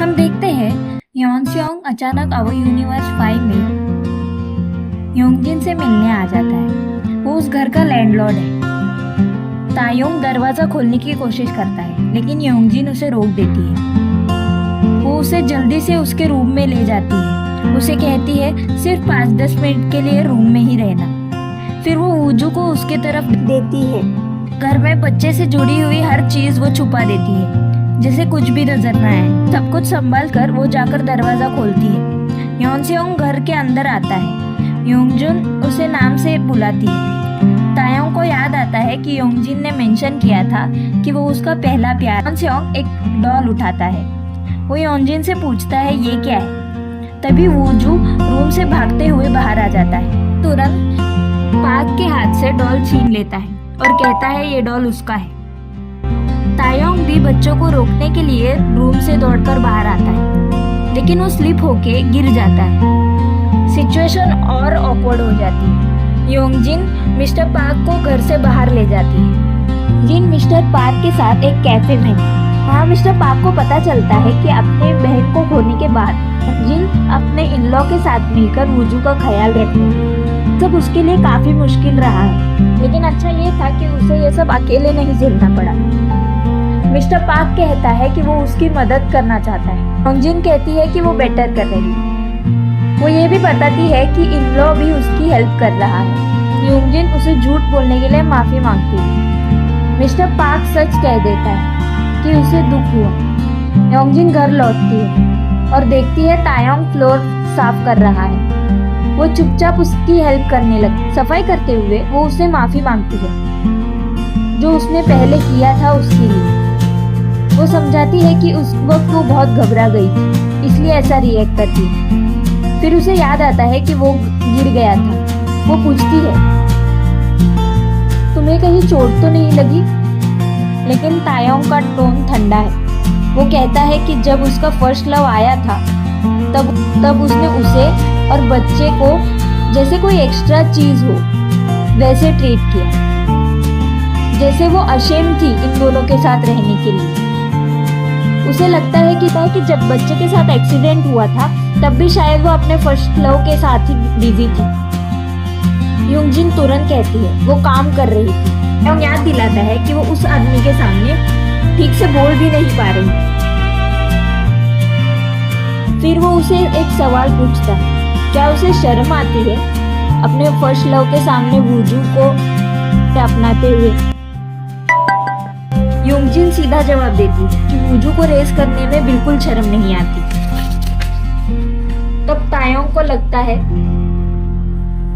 हम देखते हैं योनसेयोंग अचानक अवर यूनिवर्स 5 में योंगजिन से मिलने आ जाता है। वो उस घर का लैंडलॉर्ड है। तायोंग दरवाजा खोलने की कोशिश करता है लेकिन योंगजिन उसे रोक देती है। वो उसे जल्दी से उसके रूम में ले जाती है। उसे कहती है सिर्फ 5-10 मिनट के लिए रूम में ही रहना। फिर वो वूजू को उसके तरफ देती है। घर में बच्चे से जुड़ी हुई हर चीज वो छुपा देती है, जैसे कुछ भी नजर न आए। सब कुछ संभाल कर वो जाकर दरवाजा खोलती है। योनसेयोंग घर के अंदर आता है। योंगजुन उसे नाम से बुलाती है। तायोंग को याद आता है कि योंगजिन ने मेंशन किया था कि वो उसका पहला प्यार। योनसेयोंग एक डॉल उठाता है। वो योंगजिन से पूछता है ये क्या है। तभी वूजू रूम से भागते हुए बाहर आ जाता है। तुरंत पाक के हाथ से डॉल छीन लेता है और कहता है ये डॉल उसका है। तायोंग भी बच्चों को रोकने के लिए रूम से दौड़कर बाहर आता है लेकिन वो स्लिप होके गिर जाता है। सिचुएशन और ऑकवर्ड हो जाती है। योंगजिन मिस्टर पार्क को घर से बाहर ले जाती है। जिन मिस्टर पार्क के साथ एक कैफे में वहाँ मिस्टर पार्क को पता चलता है कि अपने बहन को खोने के बाद जिन अपने इन-लॉ के साथ मिलकर वूजू का ख्याल रखते हैं। सब उसके लिए काफी मुश्किल रहा है, लेकिन अच्छा ये था कि उसे ये सब अकेले नहीं झेलना पड़ा। मिस्टर पार्क कहता है कि वो उसकी मदद करना चाहता है। योंगजिन कहती है कि वो बेटर कर रही है। वो ये भी बताती है कि इन-लॉ भी उसकी हेल्प कर रहा है। योंगजिन उसे झूठ बोलने के लिए माफी मांगती है। मिस्टर पार्क सच कह देता है कि उसे दुख हुआ। योंगजिन घर लौटती है और देखती है तायोंग फ्लोर साफ कर रहा है। वो चुपचाप उसकी हेल्प करने लगती। सफाई करते हुए वो उससे माफी मांगती है जो उसने पहले किया था उसके लिए। वो समझाती है कि उस वक्त वो बहुत घबरा गई थी, इसलिए ऐसा रिएक्ट करती है। फिर उसे याद आता है कि वो गिर गया था। वो पूछती है तुम्हें कहीं चोट तो नहीं लगी? लेकिन तायोंग का टोन ठंडा है। वो कहता है कि जब उसका फर्स्ट लव आया था तब उसने उसे और बच्चे को जैसे कोई एक्स्ट्रा चीज हो वैसे ट्रीट किया, जैसे वो अशेम थी इन दोनों के साथ रहने के लिए। उसे लगता है कि जब बच्चे के साथ एक्सीडेंट हुआ था तब भी शायद वो अपने फर्स्ट लव के साथ ही बिजी थी। योंगजिन तुरंत कहती है वो काम कर रही थी। और याद दिलाता है कि वो उस आदमी के सामने ठीक से बोल भी नहीं पा रही। फिर वो उसे एक सवाल पूछता है, क्या उसे शर्म आती है अपने फर्स्ट लव के सामने वूजू को अपनाते हुए? योंगजिन सीधा जवाब देती है कि वूजू को रेस करने में बिल्कुल शर्म नहीं आती। तब तायोंग को लगता है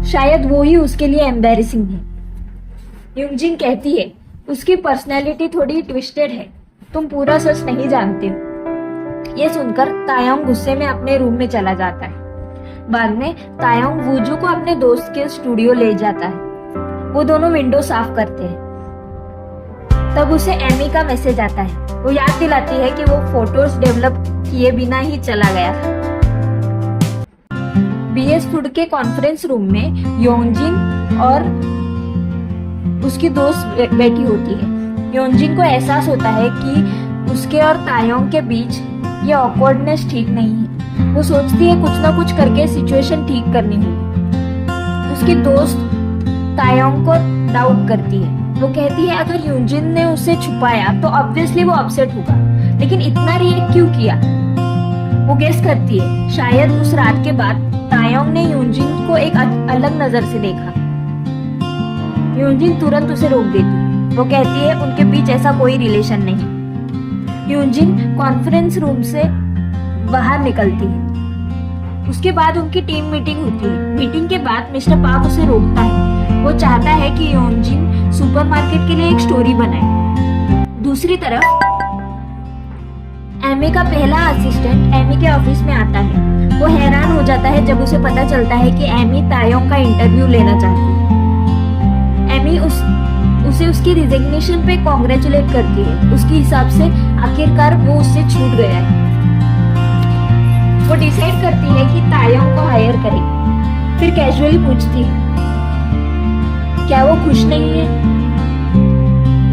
शायद वो ही उसके लिए एम्बैरेसिंग है। योंगजिन कहती है उसकी पर्सनैलिटी थोड़ी ट्विस्टेड है, तुम पूरा सच नहीं जानते हो। ये सुनकर तायोंग गुस्से में अपने रूम में चला जाता है। बाद में तायोंग वूजू को अपने दोस्त के स्टूडियो ले जाता है। वो दोनों विंडो साफ करते हैं। तब उसे एमी का मैसेज आता है। वो याद दिलाती है कि वो फोटोज डेवलप किए बिना ही चला गया था। बीएस फूड के कॉन्फ्रेंस रूम में योंगजिन और उसकी दोस्त बैठी होती है। योंगजिन को एहसास होता है कि उसके और तायोंग के बीच ये ऑकवर्डनेस ठीक नहीं है। वो सोचती है कुछ ना कुछ करके सिचुएशन ठीक करनी होगी। उसकी दोस्त तायोंग को डाउट करती है। वो कहती है अगर योंगजिन ने उसे छुपाया तो ऑब्वियसली वो अपसेट होगा, लेकिन इतना रिएक्ट क्यों किया? वो गेस करती है शायद उस रात के बाद तायोंग ने योंगजिन को एक अलग नजर से देखा। योंगजिन तुरंत उसे रोक देती है। वो कहती है उनके बीच ऐसा कोई रिलेशन नहीं। योंगजिन कॉन्फ्रेंस रूम से बाहर निकलती है। उसके बाद उनकी टीम मीटिंग होती है। मीटिंग के बाद मिस्टर पार्क उसे रोकता है। वो चाहता है कि योंगजिन सुपरमार्केट के लिए एक स्टोरी बनाए। दूसरी तरफ एमी का पहला असिस्टेंट एमी के ऑफिस में आता है। वो हैरान हो जाता है जब उसे पता चलता है कि एमी तायोंग का इंटरव्यू लेना चाहती है। एमी उसे उसकी रिजिग्नेशन पे कॉन्ग्रेचुलेट करती है। उसके हिसाब से आखिरकार वो उससे छूट गया है। वो डिसाइड करती है कि तायोंग को हायर करेगी। फिर कैजुअली पूछती है क्या वो खुश नहीं है?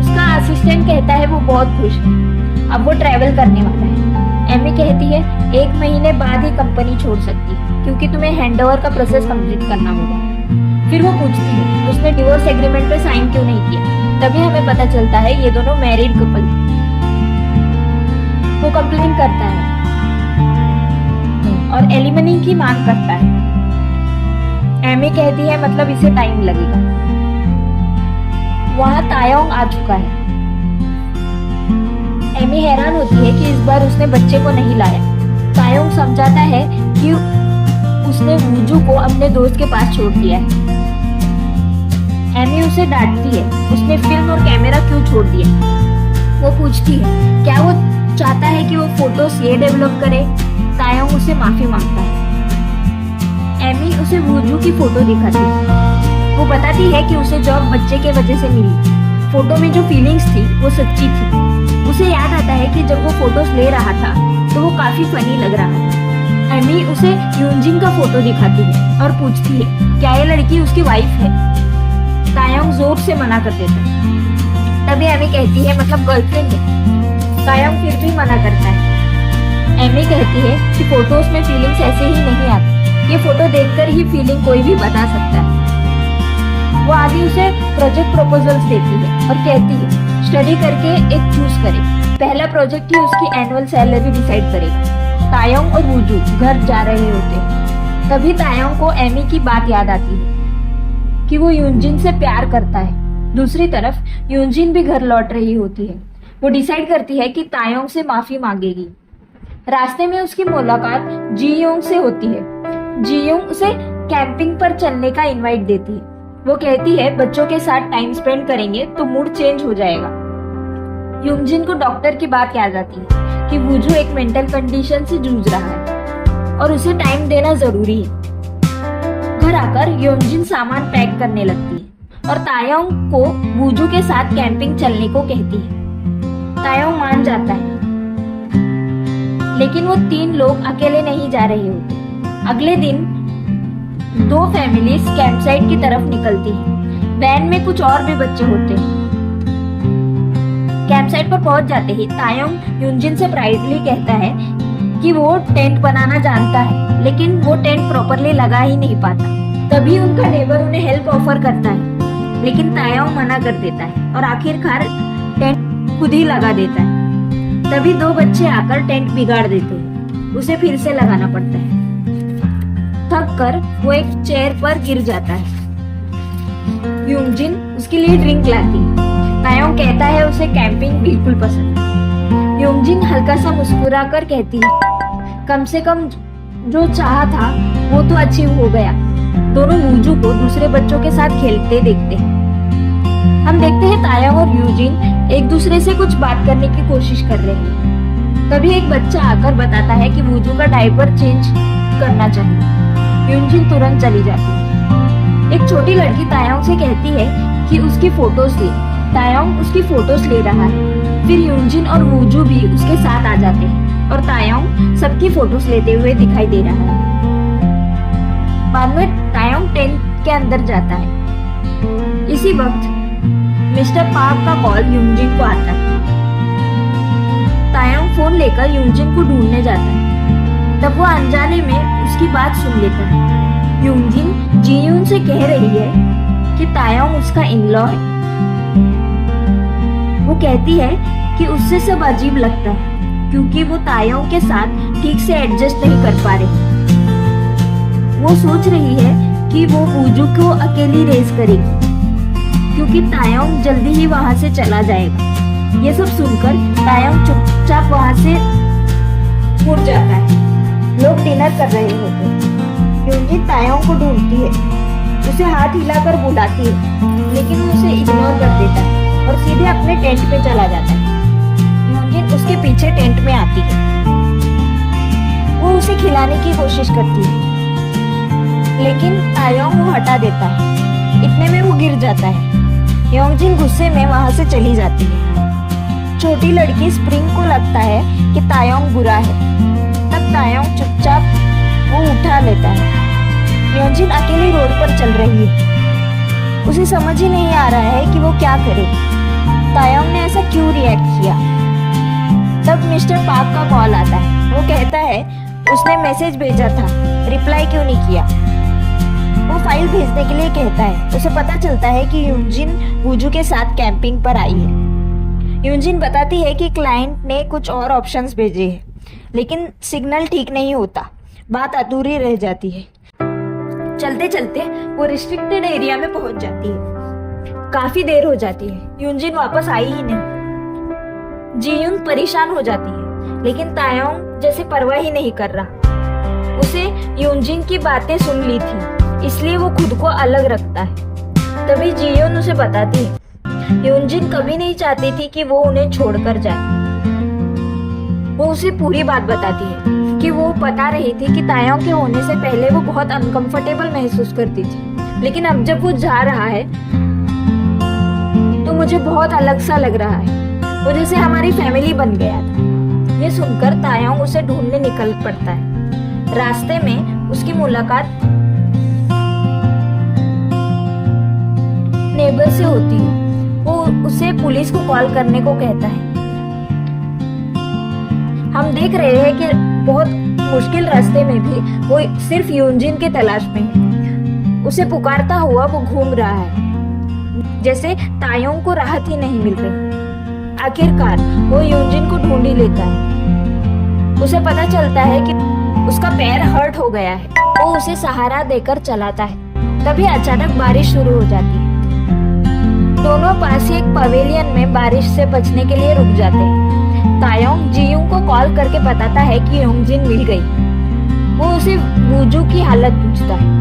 उसका असिस्टेंट कहता है वो बहुत खुश है, अब वो ट्रैवल करने वाला है। एमी कहती है 1 महीने बाद ही कंपनी छोड़ सकती है क्योंकि तुम्हें हैंडओवर का प्रोसेस कंप्लीट करना होगा। फिर वो पूछती है उसने डिवोर्स एग्रीमेंट पे साइन क्यों नहीं किया। तभी हमें पता चलता है ये दोनों मैरिड कपल थे। वो कंप्लेन करता है और एलिमनी की मांग करता है। एमी कहती है मतलब इसे टाइम लगेगा। वहां तायोंग आ चुका है। एमी हैरान होती है कि इस बार उसने बच्चे को नहीं लाया। तायोंग समझाता है कि उसने वूजू को अपने दोस्त के पास छोड़ दिया है। एमी उसे डांटती है उसने फिल्म और कैमरा क्यों छोड़ दिया। वो पूछती है क्या वो चाहता है कि वो फोटोज ये डेवलप करे। तायोंग उसे माफी मांगता है। एमी उसे वूजू की फोटो दिखाती है। वो बताती है कि उसे जॉब बच्चे के वजह से मिली। फोटो में जो फीलिंग्स थी वो सच्ची थी। उसे याद आता है कि जब वो फोटोज ले रहा था तो वो काफी फनी लग रहा था। एमी उसे यूनजिन का फोटो दिखाती है और पूछती है क्या ये लड़की उसकी वाइफ है। तायोंग जोर से मना कर देता है। तभी एमी कहती है मतलब गर्लफ्रेंड है। तायोंग फिर भी मना करता है। एमी कहती है कि फोटोज में फीलिंग्स ऐसे ही नहीं आती। ये फोटो देखकर ही फीलिंग कोई भी बता सकता है। वो आगे उसे प्रोजेक्ट प्रपोजल्स देती है और कहती है स्टडी करके एक चूज करे। पहला प्रोजेक्ट ही उसकी एनुअल सैलरी डिसाइड करेगा। तायोंग और वूजू घर जा रहे होते हैं। तभी तायोंग को एमी की बात याद आती है कि वो यूनजिन से प्यार करता है। दूसरी तरफ यूनजिन भी घर लौट रही होती है। वो डिसाइड करती है कि तायोंग से माफी मांगेगी। रास्ते में उसकी मुलाकात जीयोंग से होती है। जीयोंग उसे कैंपिंग पर चलने का इनवाइट देती है। वो कहती है बच्चों के साथ टाइम स्पेंड करेंगे तो मूड चेंज हो जाएगा। यूनजिन को डॉक्टर की बात याद आती है कि वूजू एक मेंटल कंडीशन से जूझ रहा है और उसे टाइम देना जरूरी है। घर आकर यूनजिन सामान पैक करने लगती है और तायोंग को वूजू के साथ कैंपिंग चलने को कहती है। तायोंग मान जाता है लेकिन वो 3 लोग अकेले नहीं जा रहे होते। अगले दिन 2 फैमिलीज कैंपसाइट की तरफ निकलती हैं। वैन में कुछ और भी बच्चे होते हैं। कैंपसाइट पर पहुंच जाते ही तायोंग यूनजिन से प्राइडली कहता है कि वो टेंट बनाना जानता है लेकिन वो टेंट प्रॉपरली लगा ही नहीं पाता। तभी उनका नेबर उन्हें हेल्प ऑफर करता है लेकिन तायोंग मना कर देता है और आखिरकार टेंट खुद ही लगा देता है। तभी 2 बच्चे आकर टेंट बिगाड़ देते हैं। उसे फिर से लगाना पड़ता है। थक कर वो एक चेयर पर गिर जाता है। यूनजिन उसके लिए ड्रिंक लाती है। तायोंग कहता है उसे कैंपिंग बिल्कुल पसंद है। यूनजिन हल्का सा मुस्कुराकर कहती है कम से कम जो चाहा था वो तो अचीव हो गया। दोनों वूजू को दूसरे बच्चों के साथ खेलते देखते हैं। हम देखते हैं तायोंग और यूजिन एक दूसरे से कुछ बात करने की कोशिश कर रहे हैं। तभी एक बच्चा आकर बताता है कि वूजू का डायपर चेंज करना चाहिए। यूनजिन तुरंत चली जाती है। एक छोटी लड़की तायोंग से कहती है कि उसकी फोटोज ले। तायोंग उसकी फोटोज ले रहा है। फिर यूनजिन और वूजू भी उसके साथ आ जाते हैं और तायोंग सबकी फोटोज लेते हुए दिखाई दे रहा है। बाद में तायोंग टेंट के अंदर जाता है। इसी वक्त मिस्टर पार्क का कॉल यूनजिन को आता है। तायोंग फोन लेकर यूनजिन को ढूंढने जाता है। तब वो अनजाने में उसकी बात सुन लेता है। यूनजिन जीयून से कह रही है कि तायोंग उसका इन-लॉ है। वो कहती है कि उससे सब अजीब लगता है क्योंकि वो तायोंग के साथ ठीक से एडजस्ट नहीं कर पा रही। वो सोच रही है कि वो वूजू को अकेली रेस करेगी क्योंकि तायोंग जल्दी ही वहां से चला जाएगा। ये सब सुनकर तायोंग चुपचाप वहां से उड़ जाता है। लोग डिनर कर रहे होते हैं। यूनजिन तायोंग को ढूंढती है। उसे हाथ हिलाकर बुलाती है लेकिन वो उसे इग्नोर कर देता है और सीधे अपने टेंट पे चला जाता है। यूनजिन उसके पीछे टेंट में आती है। वो उसे खिलाने की कोशिश करती है लेकिन तायोंग वो हटा देता है। इतने में वो गिर जाता है। यूनजिन गुस्से में वहां से चली जाती है। छोटी लड़की स्प्रिंग को लगता है कि तायोंग बुरा है। तब तायोंग चुपचाप वो उठा लेता है। यूनजिन अकेली रोड पर चल रही है। उसे समझ ही नहीं आ रहा है कि वो क्या करे। तायोंग ने ऐसा क्यों रिएक्ट किया। तब मिस्टर पार्क का कॉल आता है। वो कहता है उसने मैसेज भेजा था, रिप्लाई क्यों नहीं किया। वो फाइल भेजने के लिए कहता है। उसे पता चलता है कि यूनजिन वूजू के साथ कैंपिंग पर आई है। यूनजिन बताती है कि क्लाइंट ने कुछ और ऑप्शंस भेजे हैं, लेकिन सिग्नल ठीक नहीं होता, बात अधूरी रह जाती है। चलते चलते वो रिस्ट्रिक्टेड एरिया में पहुंच जाती है। काफी देर हो जाती है, यूनजिन वापस आई ही नहीं। जीयून परेशान हो जाती है, लेकिन तायोंग जैसे परवाह ही नहीं कर रहा। उसे यूनजिन की बातें सुन ली थी, इसलिए वो खुद को अलग रखता है। तभी जीयून उसे बताती है यूनजिन कभी नहीं चाहती थी कि वो उन्हें छोड़कर जाए। वो उसे पूरी बात बताती है कि वो बता रही थी कि तायोंग के होने से पहले वो बहुत अनकंफर्टेबल महसूस करती थी, लेकिन अब जब वो जा रहा है तो मुझे बहुत अलग सा लग रहा है। वो जैसे हमारी फैमिली बन गया था। ये सुनकर तायोंग उसे ढूंढने निकल पड़ता है। रास्ते में उसकी मुलाकात नेबर से होती है। वो उसे पुलिस को कॉल करने को कहता है। हम देख रहे हैं कि बहुत मुश्किल रास्ते में भी वो सिर्फ यूनजिन की तलाश में है। उसे पुकारता हुआ वो घूम रहा है, जैसे तायोंग को राहत ही नहीं मिल रही। आखिरकार वो यूनजिन को ढूंढ ही लेता है। उसे पता चलता है कि उसका पैर हर्ट हो गया है। वो उसे सहारा देकर चलाता है। तभी अचानक बारिश शुरू हो जाती है। दोनों पास ही एक पवेलियन में बारिश से बचने के लिए रुक जाते हैं। तायोंग जीयूंग को कॉल करके बताता है कि यूनजिन मिल गई। वो उसे वूजू की हालत पूछता है।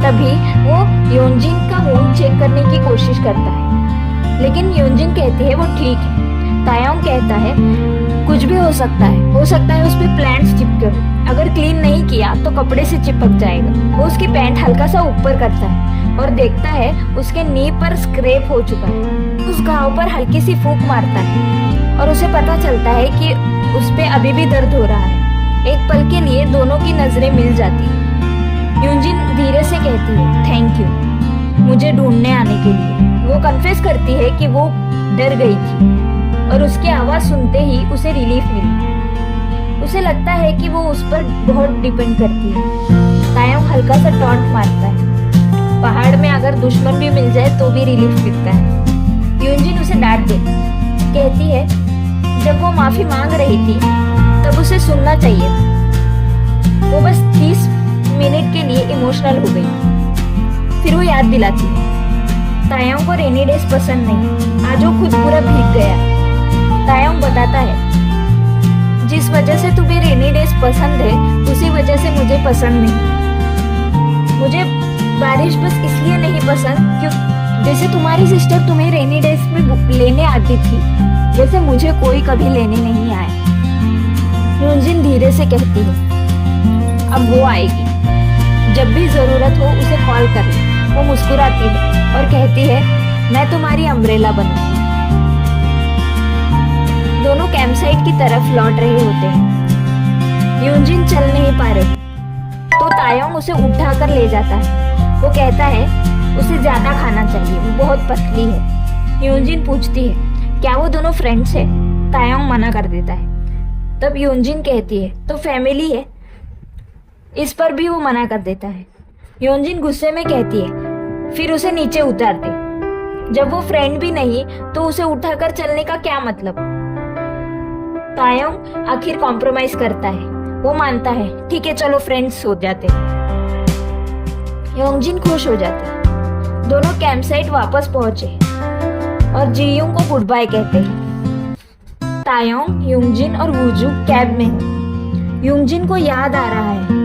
तभी वो यूनजिन का वुंड चेक करने की कोशिश करता है, लेकिन यूनजिन कहती है वो ठीक है। तायोंग कहता है कुछ भी हो सकता है उस पे प्लांट्स चिपके हो। अगर क्लीन नहीं किया तो कपड़े से चिपक जाएगा। वो उसकी पैंट हल्का सा ऊपर करता है और देखता है उसके नी पर स्क्रैप हो चुका है। उस घाव पर हल्की सी फूंक मारता है और उसे पता चलता है कि उस पे अभी भी दर्द हो रहा है। एक पल के लिए दोनों की नजरें मिल जाती है। यूनजिन धीरे से कहती है थैंक यू मुझे ढूंढने आने के लिए। वो कन्फेस करती है कि वो डर गई थी और उसकी आवाज सुनते ही उसे रिलीफ मिली। उसे लगता है कि वो उस पर बहुत डिपेंड करती है। तायोंग हल्का सा टॉन्ट मारता है। पहाड़ में अगर दुश्मन भी मिल जाए तो भी रिलीफ मिलता है। यूनजिन उसे डांट दे, कहती है जब वो माफी मांग रही थी तब उसे सुनना चाहिए था। वो बस 30 मिनट के लिए इमोशनल हो गई। फिर वो याद दिलाती है तायोंग को रेनी डेज पसंद नहीं, आज वो खुद पूरा भीग गया। तायोंग बताता है जिस वजह से तुम्हें रेनी डेज पसंद है उसी वजह से मुझे पसंद नहीं। मुझे बारिश बस इसलिए नहीं पसंद क्यों जैसे तुम्हारी सिस्टर तुम्हें रेनी डेज में लेने आती थी, जैसे मुझे कोई कभी लेने नहीं आया। यूनजिन धीरे से कहती है अब वो आएगी, जब भी जरूरत हो उसे कॉल कर ले। वो मुस्कुराती है और कहती है मैं तुम्हारी अम्ब्रेला बनूंगी। दोनों कैंपसाइट की तरफ लौट रहे होते हैं। यूनजिन चल नहीं पा रही तो तायोंग उसे उठाकर ले जाता है। वो कहता है उसे ज्यादा खाना चाहिए, वो बहुत पतली है। यूनजिन पूछती है क्या वो दोनों फ्रेंड्स है। तायोंग मना कर देता है। तब यूनजिन कहती है तो फैमिली है। इस पर भी वो मना कर देता है। यूनजिन गुस्से में कहती है फिर उसे नीचे उतार दे। जब वो फ्रेंड भी नहीं तो उसे उठाकर चलने का क्या मतलब। तायोंग आखिर कॉम्प्रोमाइज करता है। वो मानता है ठीक है चलो फ्रेंड्स हो जाते। यूनजिन खुश हो जाती है। दोनों कैंपसाइट वापस पहुंचे और जीयूंग को गुड बाय कहते हैं। तायोंग, यूनजिन और वूजू कैब में है। यूनजिन को याद आ रहा है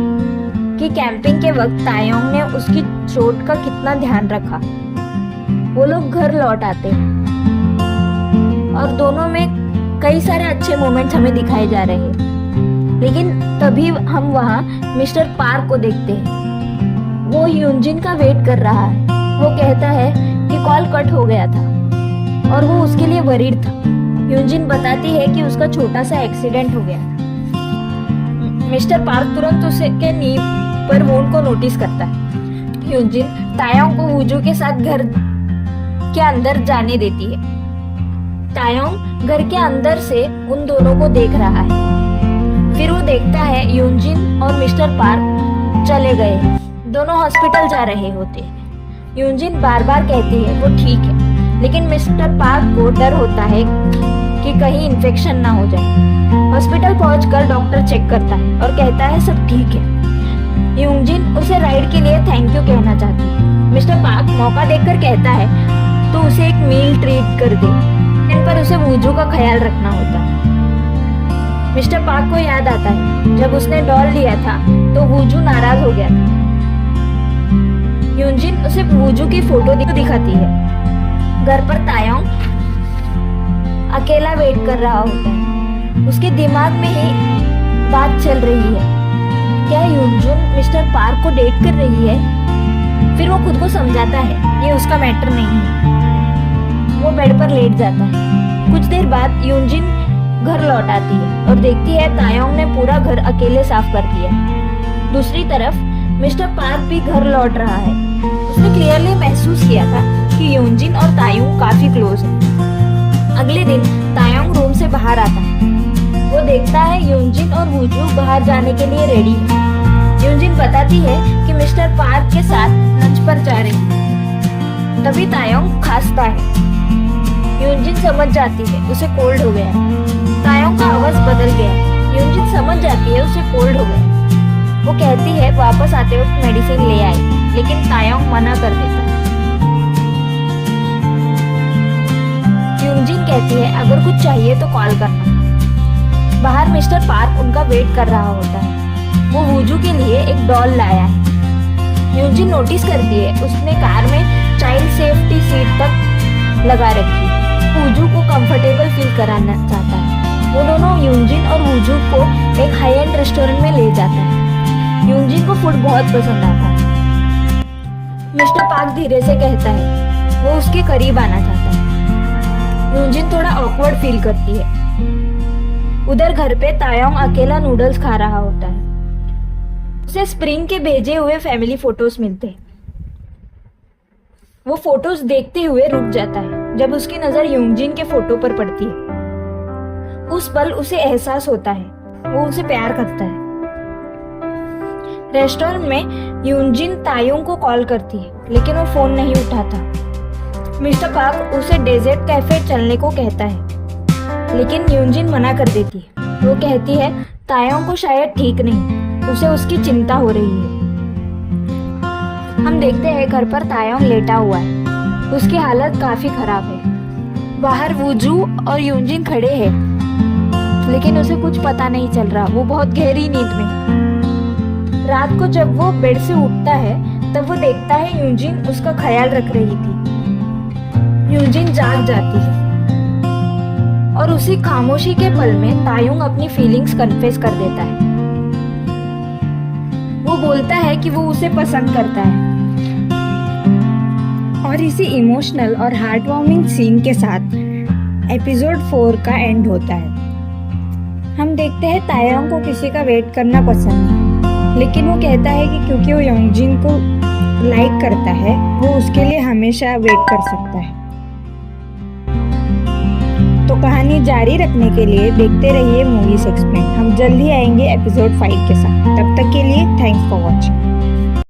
कि कैंपिंग के वक्त तायोंग ने उसकी चोट का कितना ध्यान रखा। वो लोग घर लौट आते हैं और दोनों में कई सारे अच्छे मोमेंट्स हमें दिखाए जा रहे हैं। लेकिन तभी हम वहाँ मिस्टर पार्क को देखते हैं। वो यूनजिन का वेट कर रहा है। वो कहता है कि कॉल कट हो गया था और वो उसके लिए वरीड था। यूनजिन बताती है कि उसका छोटा सा एक्सीडेंट हो गया था। मिस्टर पार्क तुरंत उसके नी पर वुंड को नोटिस करता है। यूनजिन तायोंग को वूजू के साथ घर के अंदर जाने देती है। तायोंग घर के अंदर से उन दोनों को देख रहा है। फिर वो देखता है यूनजिन और मिस्टर पार्क चले गए हैं। दोनों हॉस्पिटल जा रहे होते हैं। यूनजिन बार बार कहती है वो ठीक है, लेकिन मिस्टर पार्क को डर होता है कि कहीं इन्फेक्शन ना हो जाए। हॉस्पिटल पहुंचकर डॉक्टर चेक करता है और कहता है सब ठीक है। यूनजिन उसे राइड के लिए थैंक यू कहना चाहती है। मिस्टर पार्क मौका देखकर कहता है तो उसे एक मील ट्रीट कर दे, इन पर उसे वूजू का ख्याल रखना होता है। मिस्टर पार्क को याद आता है जब उसने डॉल लिया था तो वूजू नाराज हो गया था। यूनजिन उसे वूजू की फोटो दिखाती है। घर पर तायोंग अकेला वेट कर रहा होता है। उसके दिमाग में ही बात चल रही है, क्या यूनजुन मिस्टर पार्क को डेट कर रही है? फिर वो खुद को समझाता है ये उसका मैटर नहीं है। वो बेड पर लेट जाता है। कुछ देर बाद यूनजिन घर लौट आती है और देखती है तायोंग ने पूरा घर अकेले साफ कर दिया। दूसरी तरफ मिस्टर पार्क भी घर लौट रहा है। उसने क्लियरली महसूस किया था कि यूनजिन और तायोंग काफी क्लोज है। अगले दिन तायोंग रूम से बाहर आता है। वो देखता है यूनजिन और वूजू बाहर जाने के लिए रेडी है। यूनजिन बताती है कि मिस्टर पार्क के साथ लंच पर जा रही है। तभी तायोंग खांसता है। यूनजिन समझ जाती है उसे कोल्ड हो गया। तायोंग का आवाज बदल गया। यूनजिन समझ जाती है उसे कोल्ड हो गया। वो कहती है वापस आते वक्त मेडिसिन ले आई, लेकिन तायोंग मना कर देता है। यूनजिन कहती है अगर कुछ चाहिए तो कॉल करना। बाहर मिस्टर पार्क उनका वेट कर रहा होता है। वो वूजू के लिए एक डॉल लाया है। यूनजिन नोटिस करती है उसने कार में चाइल्ड सेफ्टी सीट तक लगा रखी है। वूजू को कंफर्टेबल फील कराना चाहता है। वो दोनों यूनजिन और वूजू को एक हाई एंड रेस्टोरेंट में ले जाता है। यूनजिन को फूड बहुत पसंद आता है। मिस्टर पार्क धीरे से कहता है वो उसके करीब आना चाहता है। यूनजिन थोड़ा ऑकवर्ड फील करती है। उधर घर पे तायोंग अकेला नूडल्स खा रहा होता है। उसे स्प्रिंग के भेजे हुए फैमिली फोटोज मिलते हैं। वो फोटोज देखते हुए रुक जाता है जब उसकी नजर यूनजिन के फोटो पर पड़ती है। उस पल उसे एहसास होता है वो उसे प्यार करता है। रेस्टोरेंट में यूनजिन तायोंग को कॉल करती है, लेकिन वो फोन नहीं उठाता। मिस्टर पार्क उसे डेजर्ट कैफे चलने को कहता है, लेकिन यूनजिन मना कर देती है। वो कहती है तायोंग को शायद ठीक नहीं, उसे उसकी चिंता हो रही है। हम देखते हैं घर पर तायोंग लेटा हुआ है। उसकी हालत काफी खराब है। बाहर वूजू और यूनजिन खड़े हैं, लेकिन उसे कुछ पता नहीं चल रहा। वो बहुत गहरी नींद में। रात को जब वो बेड से उठता है तब वो देखता है यूनजिन उसका ख्याल रख रही थी। यूनजिन जाग जाती है और उसी खामोशी के पल में तायोंग अपनी फीलिंग्स कन्फेस कर देता है। वो बोलता है कि वो उसे पसंद करता है। और इसी इमोशनल और हार्ट वार्मिंग सीन के साथ एपिसोड 4 का एंड होता है। हम देखते हैं तायोंग को किसी का वेट करना पसंद है, लेकिन वो कहता है कि क्योंकि वो यूनजिन को लाइक करता है वो उसके लिए हमेशा वेट कर सकता है। तो कहानी जारी रखने के लिए देखते रहिए मूवीज एक्सप्लेन। हम जल्द ही आएंगे एपिसोड 5 के साथ। तब तक के लिए थैंक्स फॉर वॉचिंग।